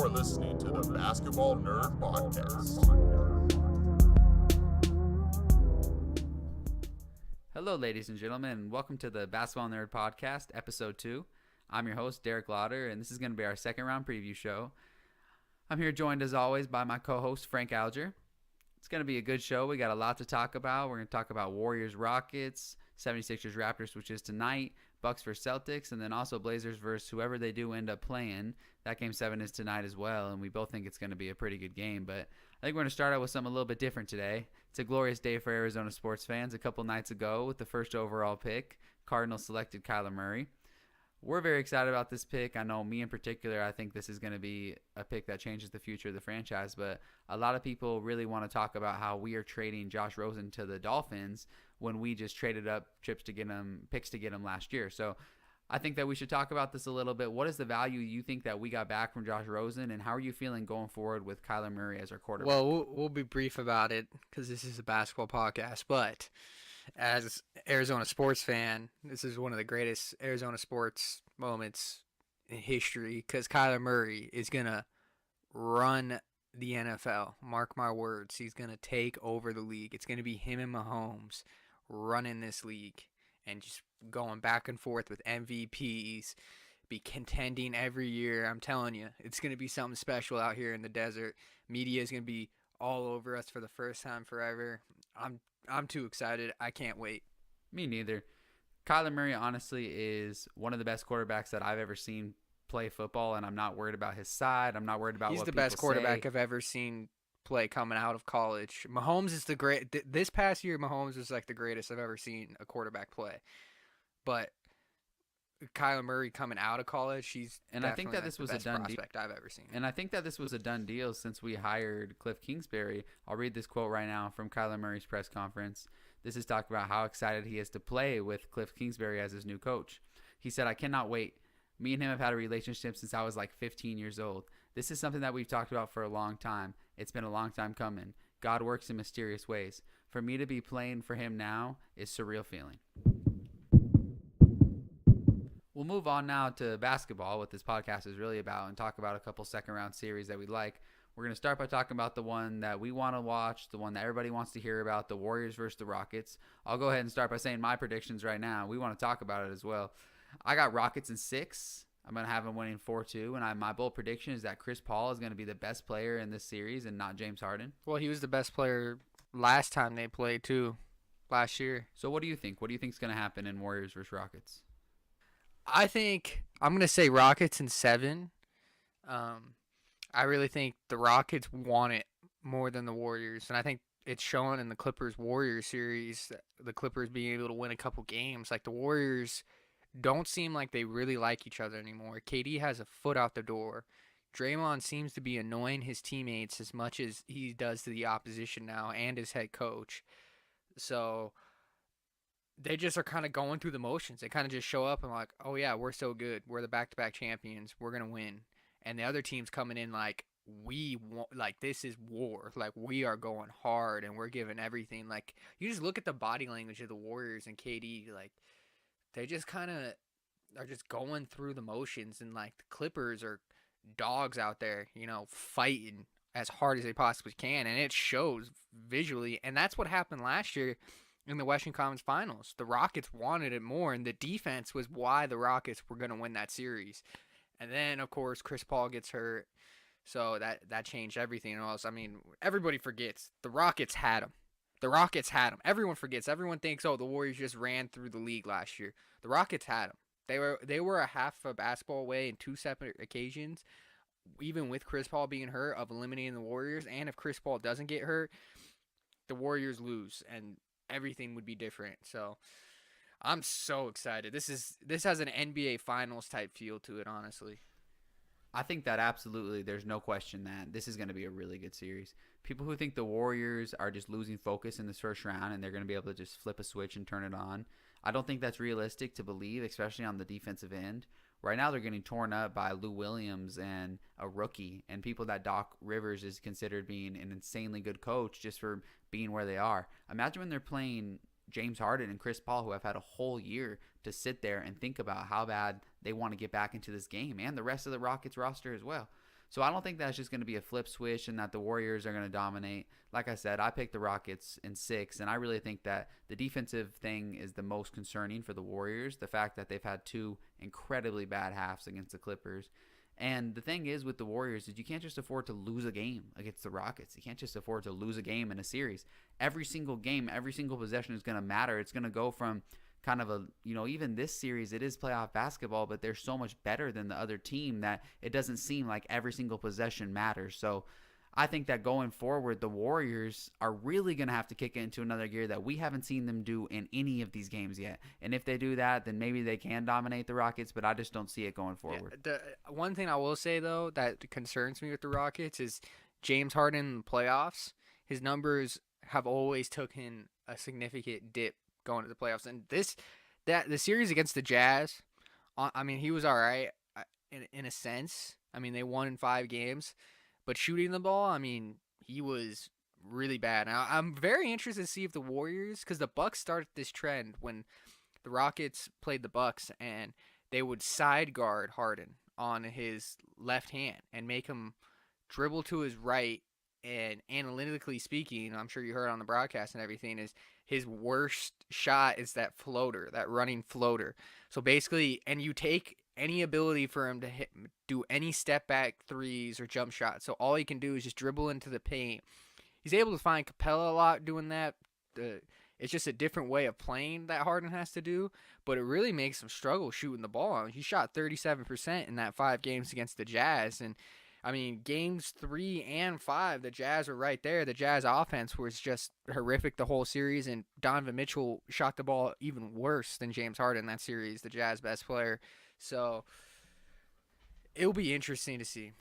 are listening to the Basketball Nerd Podcast. Hello, ladies and gentlemen, and welcome to the Basketball Nerd Podcast, Episode 2. I'm your host, Derek Lauder, and this is going to be our second round preview show. I'm here joined, as always, by my co-host, Frank Alger. It's going to be a good show. We got a lot to talk about. We're going to talk about Warriors-Rockets, 76ers-Raptors, which is tonight, Bucks versus Celtics, and then also Blazers versus whoever they do end up playing. That Game 7 is tonight as well, and we both think it's going to be a pretty good game. But I think we're going to start out with something a little bit different today. It's a glorious day for Arizona sports fans. A couple nights ago, with the first overall pick, Cardinals selected Kyler Murray. We're very excited about this pick. I know me in particular, I think this is going to be a pick that changes the future of the franchise. But a lot of people really want to talk about how we are trading Josh Rosen to the Dolphins when we just traded up picks to get him last year. So I think that we should talk about this a little bit. What is the value you think that we got back from Josh Rosen, and how are you feeling going forward with Kyler Murray as our quarterback? Well, we'll be brief about it because this is a basketball podcast, but as Arizona sports fan, this is one of the greatest Arizona sports moments in history because Kyler Murray is going to run the NFL. Mark my words. He's going to take over the league. It's going to be him and Mahomes running this league and just going back and forth with MVPs, be contending every year. I'm telling you, it's going to be something special out here in the desert. Media is going to be all over us for the first time forever. I'm too excited. I can't wait. Me neither. Kyler Murray, honestly, is one of the best quarterbacks that I've ever seen play football, and I'm not worried about his side. I'm not worried about what people say. He's the best quarterback I've ever seen play coming out of college. Mahomes is the great. This past year, Mahomes was like the greatest I've ever seen a quarterback play. But Kyler Murray coming out of college, I think that this was a done deal I've ever seen. And I think that this was a done deal since we hired Cliff Kingsbury. I'll read this quote right now from Kyler Murray's press conference. This is talking about how excited he is to play with Cliff Kingsbury as his new coach. He said, "I cannot wait. Me and him have had a relationship since I was like 15 years old. This is something that we've talked about for a long time. It's been a long time coming. God works in mysterious ways. For me to be playing for him now is surreal feeling." We'll move on now to basketball, what this podcast is really about, and talk about a couple second-round series that we like. We're going to start by talking about the one that we want to watch, the one that everybody wants to hear about, the Warriors versus the Rockets. I'll go ahead and start by saying my predictions right now. We want to talk about it as well. I got Rockets in 6. I'm going to have them winning 4-2, and my bold prediction is that Chris Paul is going to be the best player in this series and not James Harden. Well, he was the best player last time they played, too, last year. So what do you think? What do you think is going to happen in Warriors versus Rockets? I think I'm going to say Rockets in 7. I really think the Rockets want it more than the Warriors, and I think it's shown in the Clippers-Warriors series, the Clippers being able to win a couple games. Like, the Warriors don't seem like they really like each other anymore. KD has a foot out the door. Draymond seems to be annoying his teammates as much as he does to the opposition now and his head coach. So they just are kind of going through the motions. They kind of just show up and like, oh yeah, we're so good. We're the back-to-back champions. We're going to win. And the other team's coming in like, we want, like, this is war. Like, we are going hard and we're giving everything. Like, you just look at the body language of the Warriors and KD, like, they just kind of are just going through the motions. And like, the Clippers are dogs out there, fighting as hard as they possibly can. And it shows visually. And that's what happened last year in the Western Conference Finals. The Rockets wanted it more, and the defense was why the Rockets were going to win that series. And then, of course, Chris Paul gets hurt, so that changed everything else. I mean, everybody forgets. The Rockets had him. Everyone forgets. Everyone thinks, oh, the Warriors just ran through the league last year. The Rockets had him. They were a half a basketball away in 2 separate occasions, even with Chris Paul being hurt, of eliminating the Warriors. And if Chris Paul doesn't get hurt, the Warriors lose, and everything would be different. So I'm so excited. This has an NBA Finals type feel to it, honestly. I think that absolutely, there's no question that this is going to be a really good series. People who think the Warriors are just losing focus in this first round and they're going to be able to just flip a switch and turn it on, I don't think that's realistic to believe, especially on the defensive end. Right now they're getting torn up by Lou Williams and a rookie, and people that Doc Rivers is considered being an insanely good coach just for being where they are. Imagine when they're playing James Harden and Chris Paul, who have had a whole year to sit there and think about how bad they want to get back into this game, and the rest of the Rockets roster as well. So I don't think that's just going to be a flip switch and that the Warriors are going to dominate. Like I said, I picked the Rockets in 6, and I really think that the defensive thing is the most concerning for the Warriors. The fact that they've had 2 incredibly bad halves against the Clippers. And the thing is with the Warriors is you can't just afford to lose a game against the Rockets. You can't just afford to lose a game in a series. Every single game, every single possession is going to matter. It's going to go from kind of a, even this series, it is playoff basketball, but they're so much better than the other team that it doesn't seem like every single possession matters. So I think that going forward, the Warriors are really going to have to kick it into another gear that we haven't seen them do in any of these games yet. And if they do that, then maybe they can dominate the Rockets, but I just don't see it going forward. Yeah, the one thing I will say, though, that concerns me with the Rockets is James Harden in the playoffs. His numbers have always taken a significant dip going to the playoffs. And the series against the Jazz, I mean, he was all right in a sense. I mean, they won in 5 games. But shooting the ball, I mean, he was really bad. Now, I'm very interested to see if the Warriors, because the Bucks started this trend when the Rockets played the Bucks, and they would side guard Harden on his left hand and make him dribble to his right. And analytically speaking, I'm sure you heard on the broadcast and everything, is his worst shot is that floater, that running floater. So basically, and you take any ability for him to do any step back threes or jump shots. So all he can do is just dribble into the paint. He's able to find Capella a lot doing that. It's just a different way of playing that Harden has to do, but it really makes him struggle shooting the ball. He shot 37% in that 5 games against the Jazz, and I mean, games 3 and 5, the Jazz were right there. The Jazz offense was just horrific the whole series, and Donovan Mitchell shot the ball even worse than James Harden in that series, the Jazz best player. So it'll be interesting to see.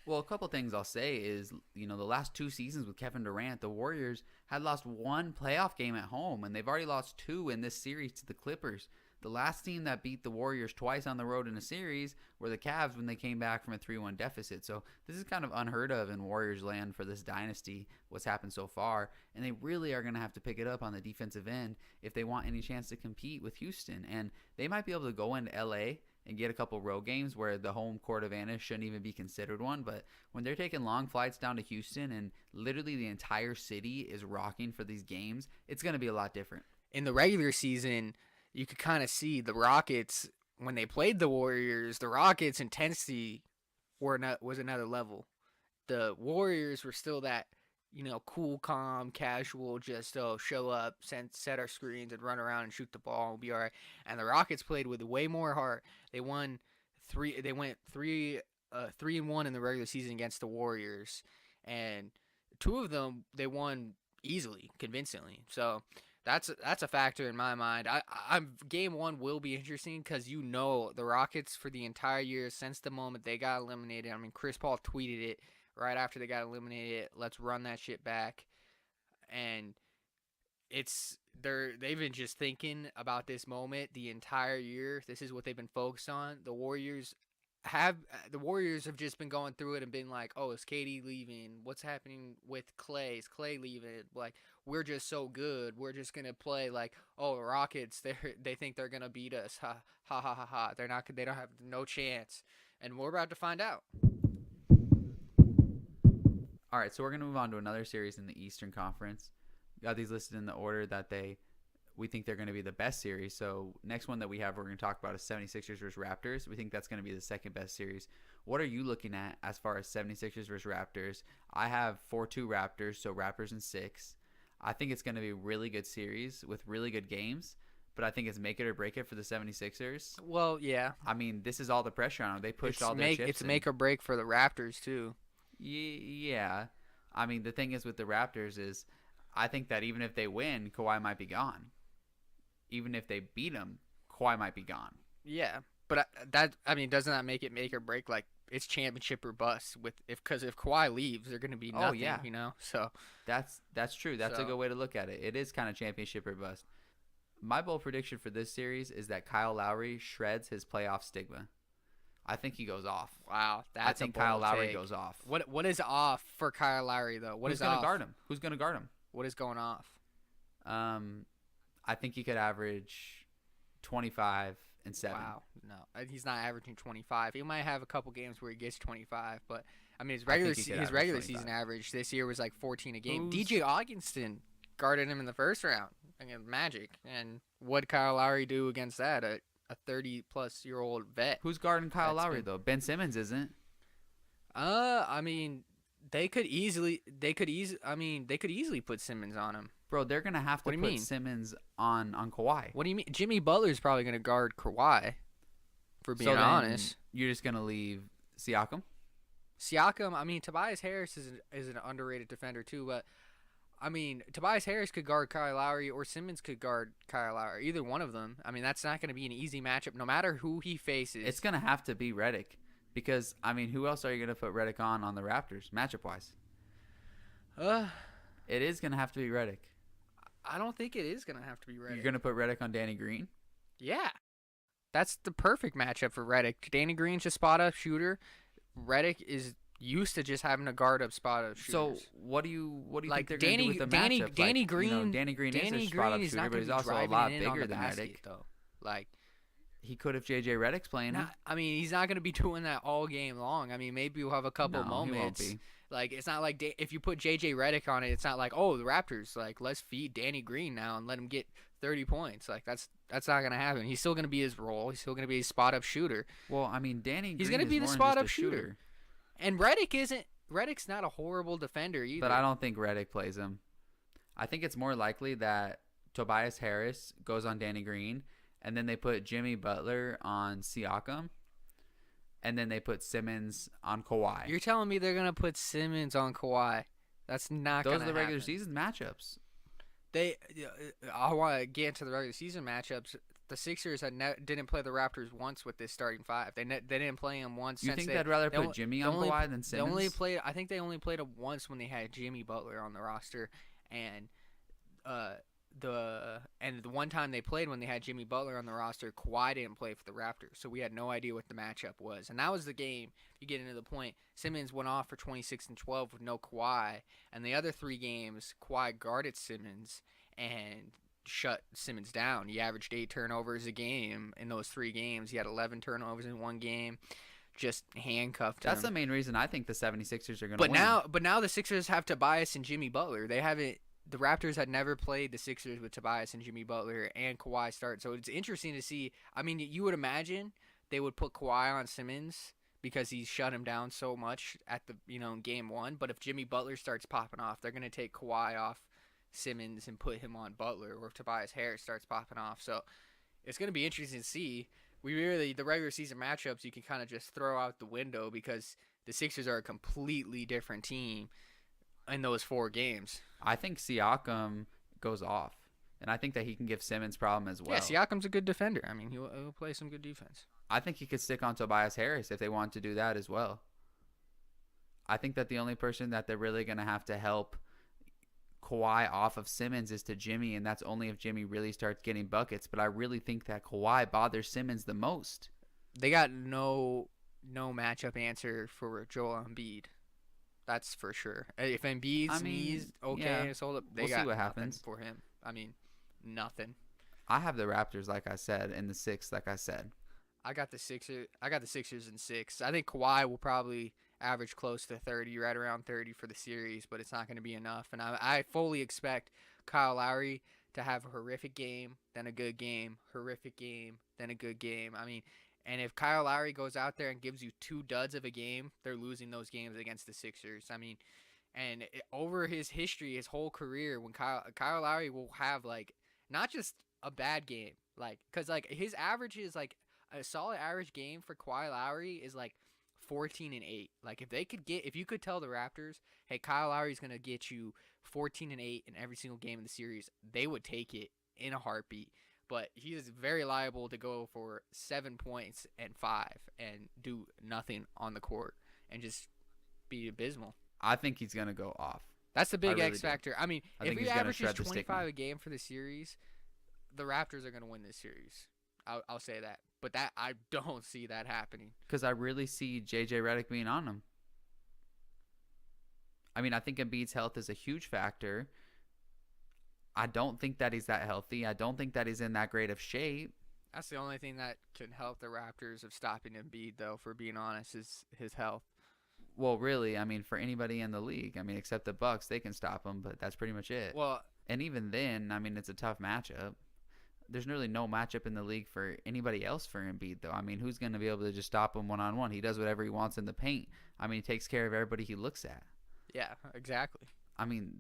Well, a couple things I'll say is, the last 2 seasons with Kevin Durant, the Warriors had lost 1 playoff game at home, and they've already lost 2 in this series to the Clippers. The last team that beat the Warriors twice on the road in a series were the Cavs when they came back from a 3-1 deficit. So this is kind of unheard of in Warriors land for this dynasty, what's happened so far. And they really are going to have to pick it up on the defensive end if they want any chance to compete with Houston. And they might be able to go into LA and get a couple road games where the home court advantage shouldn't even be considered one. But when they're taking long flights down to Houston and literally the entire city is rocking for these games, it's going to be a lot different. In the regular season, you could kind of see the Rockets, when they played the Warriors, the Rockets' intensity was another level. The Warriors were still that, cool, calm, casual, just show up, set our screens, and run around and shoot the ball and be all right. And the Rockets played with way more heart. They won 3. They went 3-1 in the regular season against the Warriors, and 2 of them they won easily, convincingly. So that's a factor in my mind. I'm game 1 will be interesting because the Rockets for the entire year since the moment they got eliminated. I mean, Chris Paul tweeted it right after they got eliminated. Let's run that shit back, and they've been just thinking about this moment the entire year. This is what they've been focused on. The Warriors have just been going through it and been like, oh, is KD leaving? What's happening with Clay? Is Clay leaving? Like, we're just so good. We're just gonna play like, oh, Rockets. They think they're gonna beat us. Ha ha ha ha ha. They don't have no chance. And we're about to find out. All right, so we're gonna move on to another series in the Eastern Conference. Got these listed in the order that we think they're going to be the best series. So next one that we're going to talk about is 76ers versus Raptors. We think that's going to be the second best series. What are you looking at as far as 76ers versus Raptors? I have 4-2 Raptors, so Raptors in 6. I think it's going to be a really good series with really good games, but I think it's make it or break it for the 76ers. Well, yeah. I mean, this is all the pressure on them. They pushed all their chips. It's make or break for the Raptors, too. Yeah. I mean, the thing is with the Raptors is I think that even if they win, Kawhi might be gone. Even if they beat him, Kawhi might be gone. Yeah, but doesn't that make it make or break? Like, it's championship or bust because if Kawhi leaves, they're going to be nothing. Oh, yeah. So that's true. That's a good way to look at it. It is kind of championship or bust. My bold prediction for this series is that Kyle Lowry shreds his playoff stigma. I think he goes off. Wow, I think Kyle Lowry goes off. What is off for Kyle Lowry though? Who's going to guard him? Who's going to guard him? What is going off? I think he could average 25 and 7. Wow, no, he's not averaging 25. He might have a couple games where he gets 25, but I mean his I regular think he could his average regular 25. season average this year was like 14 a game. Who's- DJ Augustin guarded him in the first round against Magic, and what Kyle Lowry do against that? A 30-plus-year-old vet. Who's guarding Kyle That's Lowry been- though? Ben Simmons isn't. I mean, they could easily put Simmons on him. Bro, they're gonna have to What do you put mean? Simmons on Kawhi. What do you mean? Jimmy Butler's probably going to guard Kawhi, for being So then honest. you're just gonna leave Siakam. Siakam, I mean, Tobias Harris is an underrated defender too, but I mean, Tobias Harris could guard Kyle Lowry or Simmons could guard Kyle Lowry. Either one of them. I mean, that's not going to be an easy matchup no matter who he faces. It's gonna have to be Redick, because I mean, who else are you gonna put Redick on the Raptors matchup wise? It is gonna have to be Redick. I don't think it is going to have to be Redick. You're gonna put Redick on Danny Green. Yeah. That's the perfect matchup for Redick. Danny Green's a spot-up shooter. Redick is used to just having a guard-up spot-up So shooters. what do you Like, think they're gonna do with the Danny matchup? Danny Like, Green, you know, Danny Green is Danny a spot up Green is shooter, not but going he's to be also a driving lot it in on bigger the than basket, Redick. though. Like, He could if JJ Redick's playing him. I mean, he's not going to be doing that all game long. I mean, maybe we'll have a couple No, he won't moments. be. Like, it's not like if you put JJ Redick on it, it's not like, oh, the Raptors, like, let's feed Danny Green now and let him get 30 points. Like, that's not going to happen. He's still going to be his role. He's still going to be a spot-up shooter. Well, I mean, Danny Green He's gonna is be the more than spot-up just a shooter. And Redick's not a horrible defender either. But I don't think Redick plays him. I think it's more likely that Tobias Harris goes on Danny Green, and then they put Jimmy Butler on Siakam, and then they put Simmons on Kawhi. You're telling me they're going to put Simmons on Kawhi. That's not going Those to are the regular happen. season matchups. I want to get into the regular season matchups. The Sixers didn't play the Raptors once with this starting five. They didn't play them once. You since think they, they'd rather they put only- Jimmy they on only- Kawhi than Simmons? I think they only played him once when they had Jimmy Butler on the roster, and the one time they played when they had Jimmy Butler on the roster, Kawhi didn't play for the Raptors, so we had no idea what the matchup was. And that was the game. You get into the point. Simmons went off for 26 and 12 with no Kawhi, and the other 3 games, Kawhi guarded Simmons and shut Simmons down. He averaged 8 turnovers a game in those 3 games. He had 11 turnovers in one game. Just handcuffed him. That's the main reason I think the 76ers are going to But win. now the Sixers have Tobias and Jimmy Butler. They haven't. The Raptors had never played the Sixers with Tobias and Jimmy Butler and Kawhi start. So it's interesting to see. I mean, you would imagine they would put Kawhi on Simmons because he shut him down so much at the in game 1. But if Jimmy Butler starts popping off, they're gonna take Kawhi off Simmons and put him on Butler, or if Tobias Harris starts popping off. So it's gonna be interesting to see. The regular season matchups you can kind of just throw out the window because the Sixers are a completely different team in those 4 games. I think Siakam goes off, and I think that he can give Simmons problem as well. Yeah, Siakam's a good defender. I mean, he'll play some good defense. I think he could stick on Tobias Harris if they want to do that as well. I think that the only person that they're really going to have to help Kawhi off of Simmons is to Jimmy, and that's only if Jimmy really starts getting buckets. But I really think that Kawhi bothers Simmons the most. They got no matchup answer for Joel Embiid. That's for sure. If Embiid's knees yeah, hold up, they we'll see got what nothing happens. for him. I mean, nothing. I have the Raptors, like I said, in the 6th, like I said. I got the Sixers in 6. I think Kawhi will probably average close to 30, right around 30 for the series, but it's not going to be enough. And I fully expect Kyle Lowry to have a horrific game, then a good game, horrific game, then a good game. I mean, and if Kyle Lowry goes out there and gives you 2 duds of a game, they're losing those games against the Sixers. I mean, over his history, his whole career, when Kyle Lowry will have like not just a bad game, like because like his average is like a solid average game for Kyle Lowry is like 14 and 8. Like if you could tell the Raptors, hey, Kyle Lowry's gonna get you 14 and 8 in every single game in the series, they would take it in a heartbeat. But he is very liable to go for 7 points and 5 and do nothing on the court and just be abysmal. I think he's going to go off. That's the big really X do. factor. I mean, I if think he he's gonna averages shred the 25 a game for the series, the Raptors are going to win this series. I'll say that. But that I don't see that happening. Because I really see JJ Redick being on him. I mean, I think Embiid's health is a huge factor. I don't think that he's that healthy. I don't think that he's in that great of shape. That's the only thing that can help the Raptors of stopping Embiid, though, for being honest, is his health. Well, really, I mean, for anybody in the league, I mean, except the Bucks, they can stop him, but that's pretty much it. Well, And even then, I mean, it's a tough matchup. There's really no matchup in the league for anybody else for Embiid, though. I mean, who's going to be able to just stop him one-on-one? He does whatever he wants in the paint. I mean, he takes care of everybody he looks at. yeah, exactly. I mean,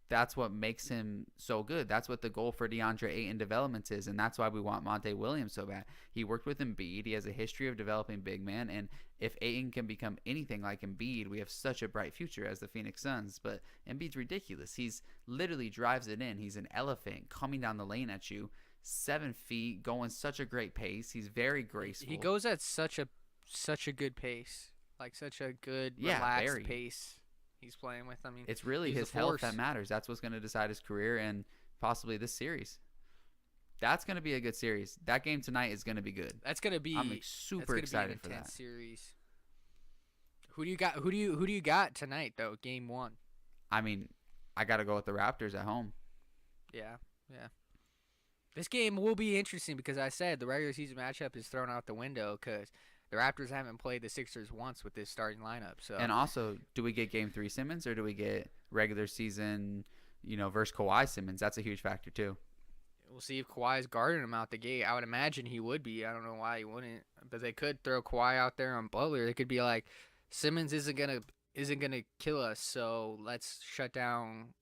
that's what makes him so good. That's what the goal for DeAndre Ayton development is, and that's why we want Monte Williams so bad. He worked with Embiid. He has a history of developing big men, and if Ayton can become anything like Embiid, we have such a bright future as the Phoenix Suns. But Embiid's ridiculous. He's literally drives it in. He's an elephant coming down the lane at you, 7 feet, going such a great pace. He's very graceful. He goes at such a good pace, like such a good relaxed very. pace. He's playing with. I mean, It's really he's his a health force. that matters. That's what's going to decide his career and possibly this series. That's going to be a good series. That game tonight is going to be good. That's gonna be I'm that's super gonna excited be for an intense that. series. Who do you got? Who do you got tonight though? Game 1. I mean, I got to go with the Raptors at home. Yeah. This game will be interesting because I said the regular season matchup is thrown out the window because the Raptors haven't played the Sixers once with this starting lineup. So And also, do we get Game 3 Simmons or do we get regular season, versus Kawhi Simmons? That's a huge factor too. we'll see if Kawhi's guarding him out the gate. I would imagine he would be. I don't know why he wouldn't, but they could throw Kawhi out there on Butler. They could be like, Simmons isn't gonna kill us, so let's shut down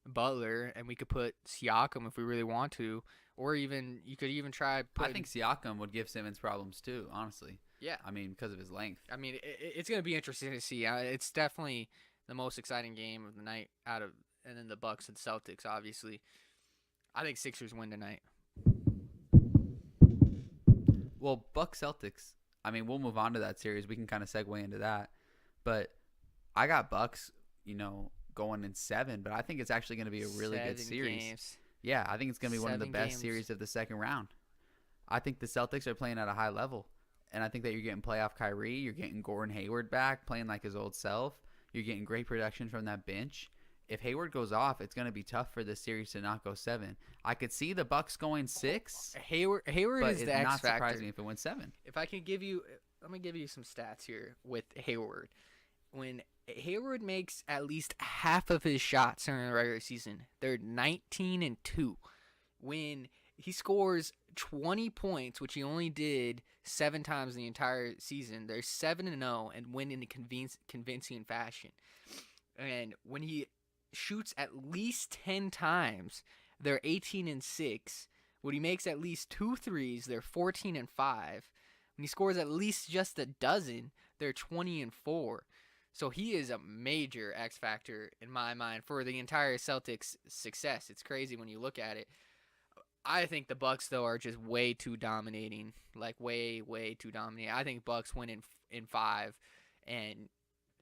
Butler, and we could put Siakam if we really want to, or even you could even try. I think Siakam would give Simmons problems too, honestly. Yeah. I mean, because of his length. I mean, it's gonna be interesting to see. It's definitely the most exciting game of the night and then the Bucks and Celtics, obviously. I think Sixers win tonight. Well, Bucks Celtics. I mean, we'll move on to that series. We can kind of segue into that. But I got Bucks, going in 7. But I think it's actually going to be a really good 7 series. games. Yeah, I think it's going to be one of the 7 best games. series of the second round. I think the Celtics are playing at a high level. And I think that you're getting playoff Kyrie. You're getting Gordon Hayward back, playing like his old self. You're getting great production from that bench. If Hayward goes off, it's going to be tough for this series to not go 7. I could see the Bucks going 6, Hayward but is it's the X not factor. surprising if it wins 7. If I can give you, let me give you some stats here with Hayward. When Hayward makes at least half of his shots during the regular season, they're 19-2. When he scores 20 points, which he only did 7 times in the entire season, they're 7-0 and win in a convincing fashion. And when he shoots at least 10 times, they're 18-6. When he makes at least 2 threes, they're 14-5. When he scores at least just a dozen, they're 20-4. So he is a major X factor in my mind for the entire Celtics' success. It's crazy when you look at it. I think the Bucks though are just way too dominating, like way too dominating. I think Bucks win in 5, and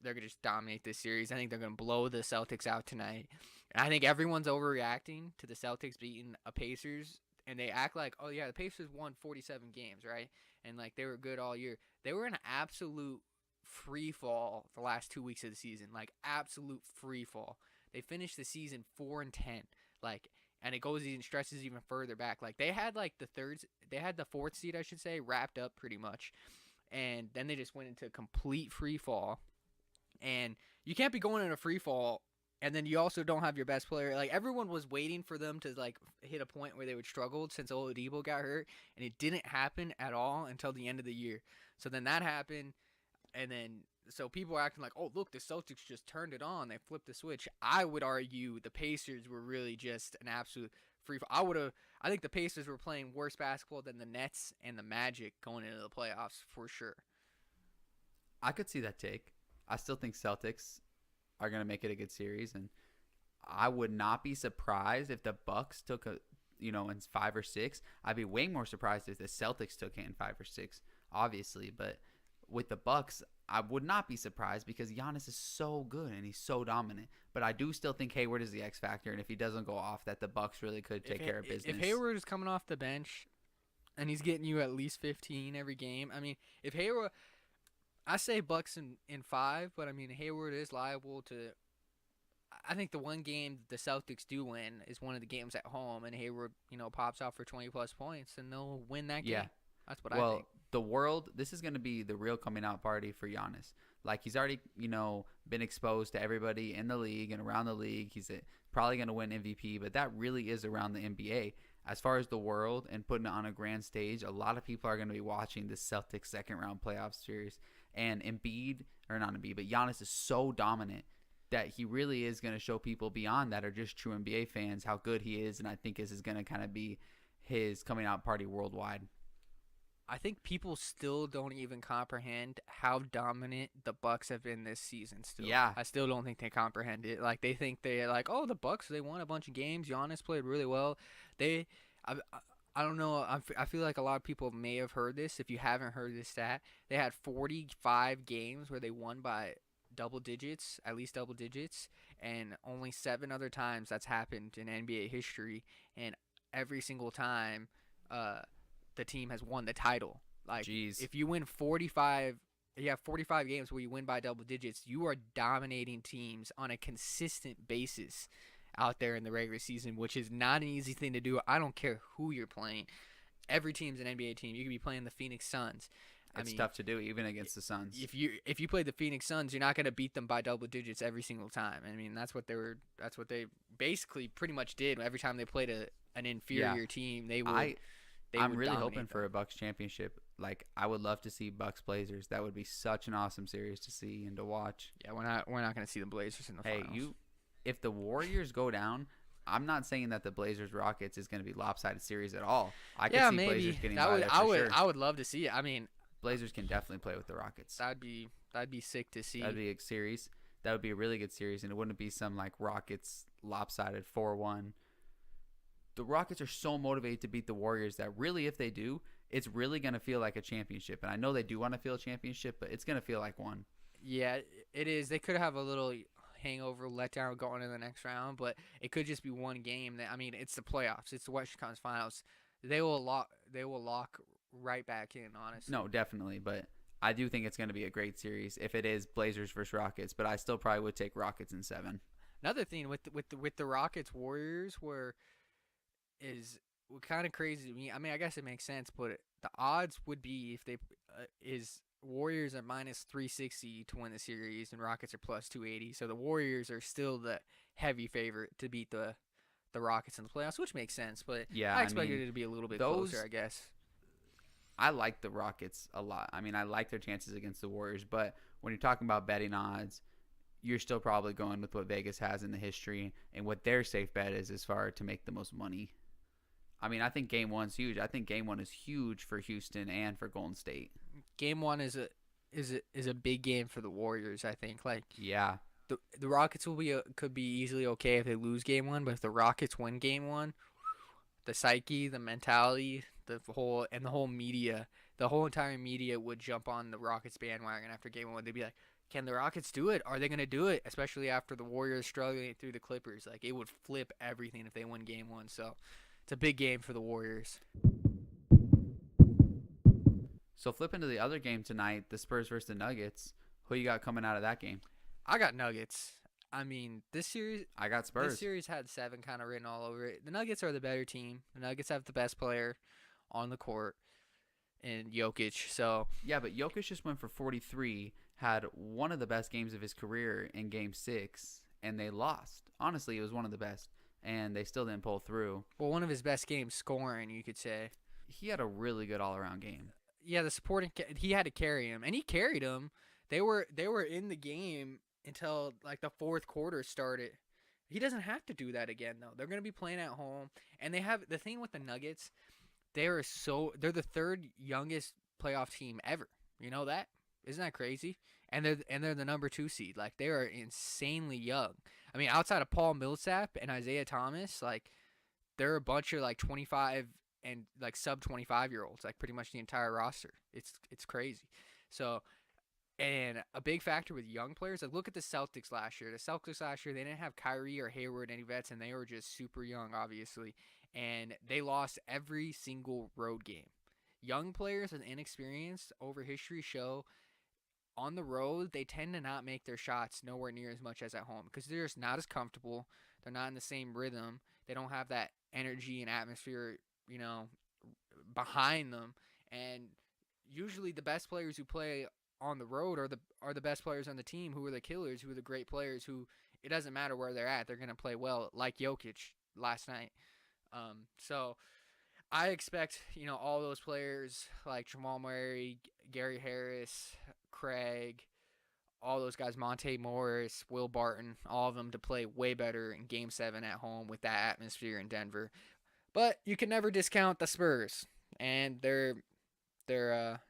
they're gonna just dominate this series. I think they're gonna blow the Celtics out tonight. And I think everyone's overreacting to the Celtics beating a Pacers, and they act like, oh yeah, the Pacers won 47 games, right? And like they were good all year. They were in an absolute free fall the last 2 weeks of the season, like absolute free fall. They finished the season 4-10, like. And it goes even stretches even further back. Like they had the 4th seed, I should say, wrapped up pretty much, and then they just went into complete free fall. And you can't be going in a free fall, and then you also don't have your best player. Like everyone was waiting for them to like hit a point where they would struggle since Oladipo got hurt, and it didn't happen at all until the end of the year. So then that happened, and then. So people are acting like, oh, look, the Celtics just turned it on. They flipped the switch. I would argue the Pacers were really just an absolute free fall. I think the Pacers were playing worse basketball than the Nets and the Magic going into the playoffs for sure. I could see that take. I still think Celtics are going to make it a good series, and I would not be surprised if the Bucks took in 5 or 6. I'd be way more surprised if the Celtics took it in 5 or 6, obviously. But with the Bucks, I would not be surprised because Giannis is so good and he's so dominant. But I do still think Hayward is the X factor, and if he doesn't go off, that the Bucks really could take care of business. If Hayward is coming off the bench and he's getting you at least 15 every game, I mean, if Hayward, I say Bucks in 5, but I mean Hayward is liable to. I think the one game the Celtics do win is one of the games at home, and Hayward, pops out for 20-plus points, and they'll win that Yeah. game. That's what I Well, think. the world, this is going to be the real coming out party for Giannis. Like, he's already, been exposed to everybody in the league and around the league. He's probably going to win MVP, but that really is around the NBA. As far as the world and putting it on a grand stage, a lot of people are going to be watching this Celtics second round playoff series. And Embiid, or not Embiid, but Giannis is so dominant that he really is going to show people beyond that are just true NBA fans how good he is. And I think this is going to kind of be his coming out party worldwide. I think people still don't even comprehend how dominant the Bucks have been this season. Still, Yeah. I still don't think they comprehend it. Like, they think they're like, oh, the Bucks, they won a bunch of games. Giannis played really well. I don't know. I feel like a lot of people may have heard this. If you haven't heard this stat, they had 45 games where they won by double digits, at least double digits, and only 7 other times that's happened in NBA history. And every single time, the team has won the title. Like, Jeez. if you win 45, you have 45 games where you win by double digits, you are dominating teams on a consistent basis out there in the regular season, which is not an easy thing to do. I don't care who you're playing. Every team's an NBA team. You could be playing the Phoenix Suns. It's tough to do, even against the Suns. If you play the Phoenix Suns, you're not going to beat them by double digits every single time. I mean, that's what they basically pretty much did. Every time they played an inferior team, they would. I'm really hoping them. for a Bucks championship. Like, I would love to see Bucks Blazers. That would be such an awesome series to see and to watch. Yeah, we're not going to see the Blazers in the finals. If the Warriors go down, I'm not saying that the Blazers Rockets is going to be lopsided series at all. I can see maybe. Blazers getting that by would, that I for would sure. I would love to see it. I mean, Blazers can definitely play with the Rockets. that'd be sick to see. That'd be a series. That would be a really good series, and it wouldn't be some like Rockets lopsided 4-1. The Rockets are so motivated to beat the Warriors that really, if they do, it's really going to feel like a championship. And I know they do want to feel a championship, but it's going to feel like one. Yeah, it is. They could have a little hangover, letdown going into the next round, but it could just be one game. I mean, it's the playoffs. It's the Western Conference Finals. They will lock right back in, honestly. No, definitely. But I do think it's going to be a great series if it is Blazers versus Rockets. But I still probably would take Rockets in 7. Another thing with the Rockets Warriors is kind of crazy to me. I mean, I guess it makes sense, but the odds would be if they is Warriors are minus 360 to win the series, and Rockets are plus 280. So the Warriors are still the heavy favorite to beat the Rockets in the playoffs, which makes sense. But yeah, I expected it to be a little bit closer, I guess. I like the Rockets a lot. I mean, I like their chances against the Warriors, but when you're talking about betting odds, you're still probably going with what Vegas has in the history and what their safe bet is as far to make the most money. I mean, I think Game 1's huge. I think Game 1 is huge for Houston and for Golden State. Game 1 is a big game for the Warriors, I think. Like, yeah, the Rockets could be easily okay if they lose Game 1, but if the Rockets win Game 1, the psyche, the mentality, the whole media, the whole entire media would jump on the Rockets bandwagon after Game 1. They'd be like, can the Rockets do it? Are they going to do it? Especially after the Warriors struggling through the Clippers. Like, it would flip everything if they win Game 1. So it's a big game for the Warriors. So flipping to the other game tonight, the Spurs versus the Nuggets. Who you got coming out of that game? I got Nuggets. I mean, this series. I got Spurs. This series had 7 kind of written all over it. The Nuggets are the better team. The Nuggets have the best player on the court in Jokic. So yeah, but Jokic just went for 43, had one of the best games of his career in Game 6, and they lost. Honestly, it was one of the best, and they still didn't pull through. Well, one of his best games scoring, you could say. He had a really good all-around game. Yeah, the supporting he had to carry him, and he carried him. They were in the game until like the fourth quarter started. He doesn't have to do that again though. They're going to be playing at home, and they have the thing with the Nuggets. They're the third youngest playoff team ever. You know that? Isn't that crazy? And they're the number 2 seed. Like, they are insanely young. I mean, outside of Paul Millsap and Isaiah Thomas, like, they're a bunch of like 25 and like sub 25-year-olds, like pretty much the entire roster. It's crazy. So, and a big factor with young players, like look at the Celtics last year. The Celtics last year, they didn't have Kyrie or Hayward, any vets, and they were just super young, obviously. And they lost every single road game. Young players and inexperienced over history show on the road, they tend to not make their shots nowhere near as much as at home because they're just not as comfortable. They're not in the same rhythm. They don't have that energy and atmosphere, behind them. And usually the best players who play on the road are the best players on the team, who are the killers, who are the great players, who it doesn't matter where they're at, they're going to play well, like Jokic last night. So I expect, all those players like Jamal Murray, Gary Harris, Craig, all those guys, Monte Morris, Will Barton, all of them to play way better in Game 7 at home with that atmosphere in Denver. But you can never discount the Spurs and their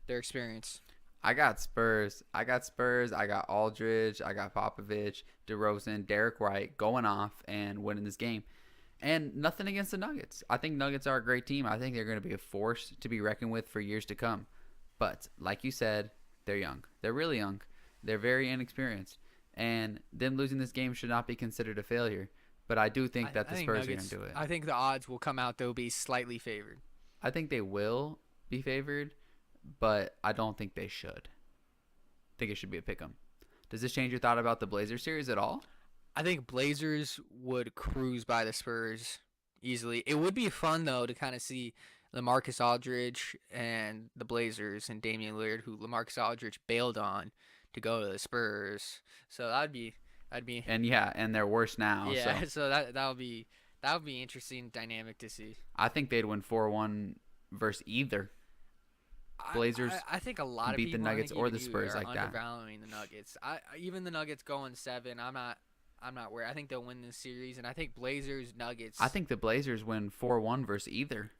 experience. I got Spurs. I got Aldridge. I got Popovich, DeRozan, Derek White going off and winning this game. And nothing against the Nuggets. I think Nuggets are a great team. I think they're going to be a force to be reckoned with for years to come. But like you said, they're young. They're really young. They're very inexperienced. And them losing this game should not be considered a failure. But I do think that the Spurs are going to do it. I think the odds will come out they'll be slightly favored. I think they will be favored, but I don't think they should. I think it should be a pick 'em. Does this change your thought about the Blazers series at all? I think Blazers would cruise by the Spurs easily. It would be fun, though, to kind of see LaMarcus Aldridge and the Blazers and Damian Lillard, who LaMarcus Aldridge bailed on to go to the Spurs. So that'd be and they're worse now. Yeah, so so that would be interesting dynamic to see. I think they'd win 4-1 versus either. Blazers I think a lot of beat the people, Nuggets or the Spurs are like that. undervaluing the Nuggets. Even the Nuggets going 7, I'm not worried. I think they'll win this series, and I think Blazers Nuggets. I think the Blazers win 4-1 versus either.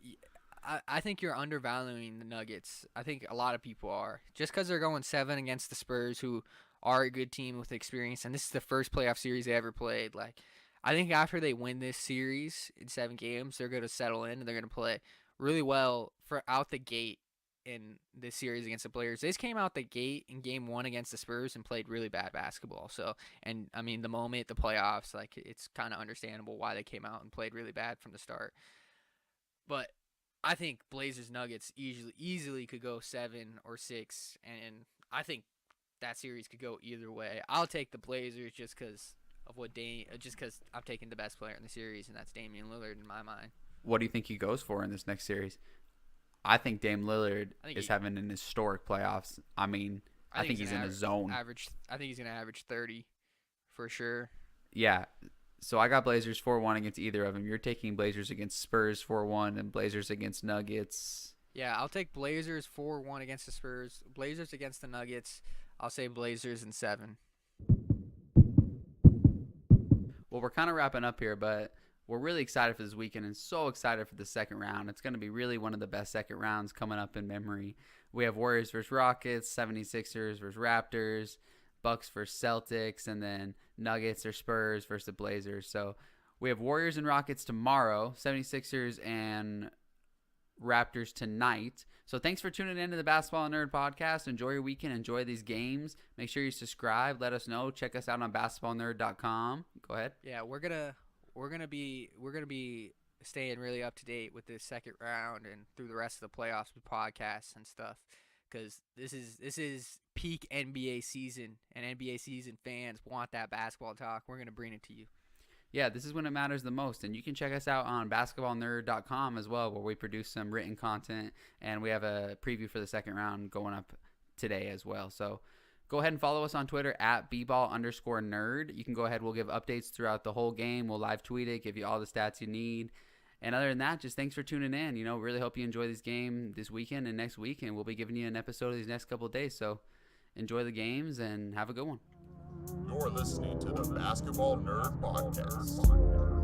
I think you're undervaluing the Nuggets. I think a lot of people are, just because they're going 7 against the Spurs, who are a good team with experience, and this is the first playoff series they ever played. Like, I think after they win this series in 7 games, they're going to settle in and they're going to play really well for out the gate in this series against the Blazers. They just came out the gate in Game 1 against the Spurs and played really bad basketball. So, and I mean, the moment the playoffs, like, it's kind of understandable why they came out and played really bad from the start. But I think Blazers Nuggets easily could go 7 or 6, and I think that series could go either way. I'll take the Blazers just because I'm taking the best player in the series, and that's Damian Lillard in my mind. What do you think he goes for in this next series? I think Dame Lillard is having an historic playoffs. I mean, I think he's in a zone. I think he's going to average 30 for sure. Yeah. So I got Blazers 4-1 against either of them. You're taking Blazers against Spurs 4-1 and Blazers against Nuggets. Yeah, I'll take Blazers 4-1 against the Spurs. Blazers against the Nuggets. I'll say Blazers in 7. Well, we're kind of wrapping up here, but we're really excited for this weekend and so excited for the second round. It's going to be really one of the best second rounds coming up in memory. We have Warriors versus Rockets, 76ers versus Raptors, Bucks versus Celtics, and then Nuggets or Spurs versus the Blazers. So we have Warriors and Rockets tomorrow, 76ers and Raptors tonight. So thanks for tuning in to the Basketball Nerd Podcast. Enjoy your weekend. Enjoy these games. Make sure you subscribe. Let us know. Check us out on basketballnerd.com. Go ahead. Yeah, we're gonna be staying really up to date with this second round and through the rest of the playoffs with podcasts and stuff, because this is peak NBA season, and NBA season fans want that basketball talk. We're gonna bring it to you. Yeah, this is when it matters the most, and you can check us out on basketballnerd.com as well, where we produce some written content, and we have a preview for the second round going up today as well. So go ahead and follow us on Twitter at @bball_nerd. You can go ahead. We'll give updates throughout the whole game. We'll live tweet it, give you all the stats you need. And other than that, just thanks for tuning in. Really hope you enjoy this game this weekend and next week, and we'll be giving you an episode of these next couple of days. So enjoy the games and have a good one. You're listening to the Basketball Nerd Podcast.